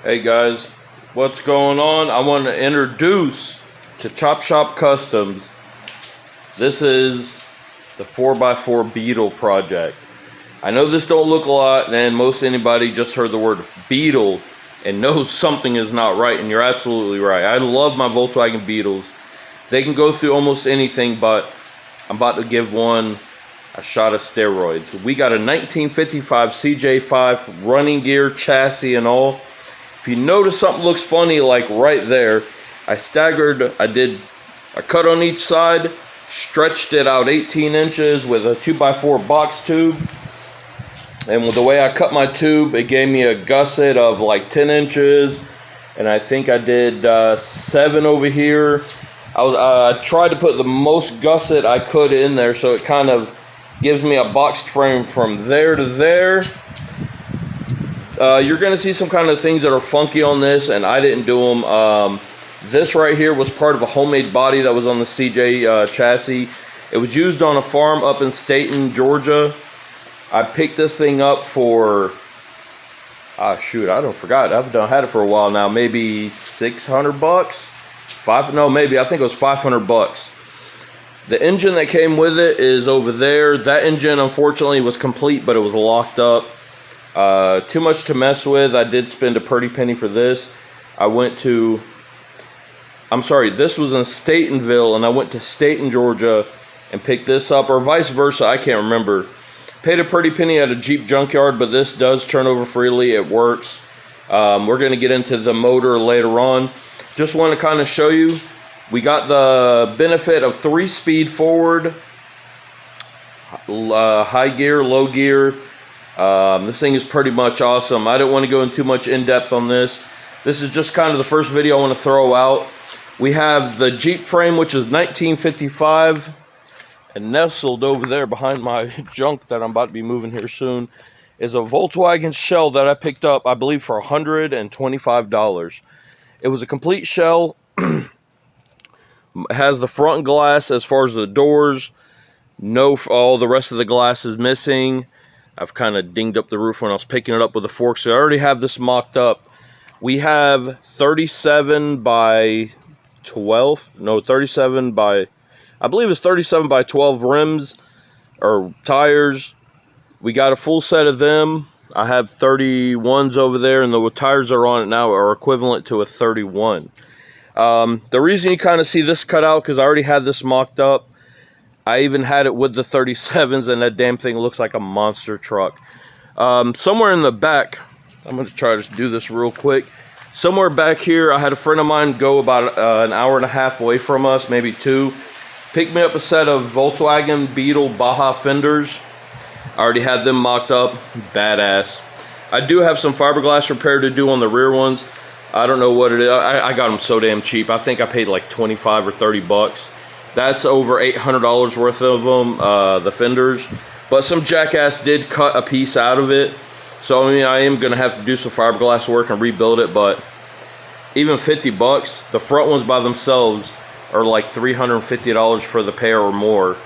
Hey guys, what's going on? I want to introduce to Chop Shop Customs. This is the 4x4 Beetle project. I know this don't look a lot, and most anybody just heard the word Beetle and knows something is not right, and you're absolutely right. I love my Volkswagen Beetles. They can go through almost anything, but I'm about to give one a shot of steroids. We got a 1955 CJ5 running gear, chassis and all. If you notice something looks funny, like right there, I did a cut on each side, stretched it out 18 inches with a 2x4 box tube. And with the way I cut my tube, it gave me a gusset of like 10 inches. And I think I did 7 over here. I tried to put the most gusset I could in there, so it kind of gives me a boxed frame from there to there. You're going to see some kind of things that are funky on this, and I didn't do them. This right here was part of a homemade body that was on the CJ chassis. It was used on a farm up in Staten, Georgia. I picked this thing up for, shoot, I don't forgot. I've had it for a while now. Maybe 600 bucks. I think it was 500 bucks. The engine that came with it is over there. That engine, unfortunately, was complete, but it was locked up. Too much to mess with. I did spend a pretty penny for this. This was in Statenville, and I went to Staten, Georgia, and picked this up, or vice versa, I can't remember. Paid a pretty penny at a Jeep junkyard, but this does turn over freely. It works. We're going to get into the motor later on. Just want to kind of show you, we got the benefit of 3-speed forward, high gear, low gear. This thing is pretty much awesome. I don't want to go into too much in-depth on this. This is just kind of the first video I want to throw out. We have the Jeep frame, which is 1955, and nestled over there behind my junk that I'm about to be moving here soon is a Volkswagen shell that I picked up, I believe, for $125. It was a complete shell. It has the front glass as far as the doors. All the rest of the glass is missing. I've kind of dinged up the roof when I was picking it up with a fork, so I already have this mocked up. We have 37 by 12, no, 37 by, I believe it's 37 by 12 rims or tires. We got a full set of them. I have 31s over there, and the tires that are on it now are equivalent to a 31. The reason you kind of see this cut out, because I already had this mocked up. I even had it with the 37s, and that damn thing looks like a monster truck. Somewhere in the back, I'm going to try to do this real quick. Somewhere back here, I had a friend of mine go about an hour and a half away from us, maybe 2. Picked me up a set of Volkswagen Beetle Baja fenders. I already had them mocked up. Badass. I do have some fiberglass repair to do on the rear ones. I don't know what it is. I got them so damn cheap. I think I paid like 25 or 30 bucks. That's over $800 worth of them, the fenders. But some jackass did cut a piece out of it. So I mean, I am going to have to do some fiberglass work and rebuild it. But even 50 bucks, the front ones by themselves are like $350 for the pair or more.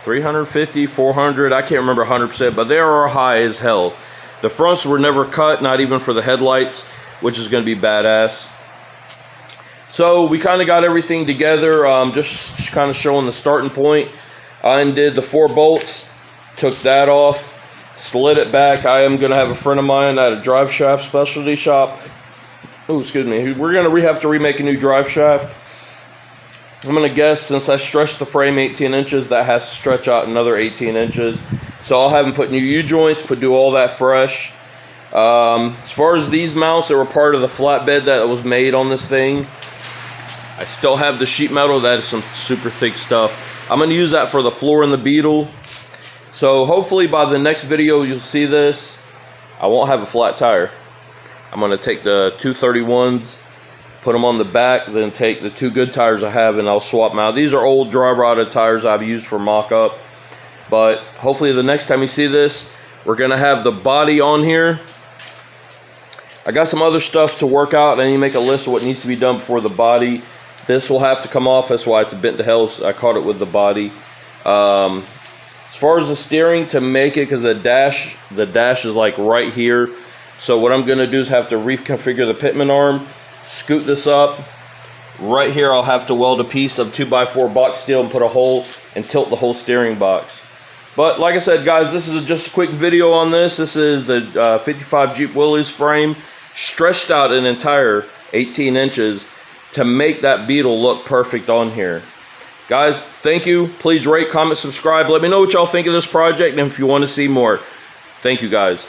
350, 400, I can't remember 100%, but they are high as hell. The fronts were never cut, not even for the headlights, which is going to be badass. So we kind of got everything together, just kind of showing the starting point. I undid the 4 bolts, took that off, slid it back. I am going to have a friend of mine at a drive shaft specialty shop. Oh, excuse me. We're going to have to remake a new drive shaft. I'm going to guess, since I stretched the frame 18 inches, that has to stretch out another 18 inches. So I'll have them put new U-joints, do all that fresh. As far as these mounts, they were part of the flatbed that was made on this thing. I still have the sheet metal. That is some super thick stuff. I'm going to use that for the floor in the Beetle. So hopefully by the next video you'll see this. I won't have a flat tire. I'm going to take the 231s, put them on the back, then take the 2 good tires I have and I'll swap them out. These are old dry rotted tires I've used for mock-up. But hopefully the next time you see this, we're going to have the body on here. I got some other stuff to work out. I need to make a list of what needs to be done before the body. This will have to come off. That's why it's bent to hell. I caught it with the body. As far as the steering, to make it, because the dash is like right here. So what I'm going to do is have to reconfigure the pitman arm, scoot this up. Right here I'll have to weld a piece of 2x4 box steel and put a hole and tilt the whole steering box. But like I said, guys, this is just a quick video on this. This is the 55 Jeep Willys frame, stretched out an entire 18 inches to make that Beetle look perfect on here. Guys, thank you. Please rate, comment, subscribe. Let me know what y'all think of this project and if you want to see more. Thank you, guys.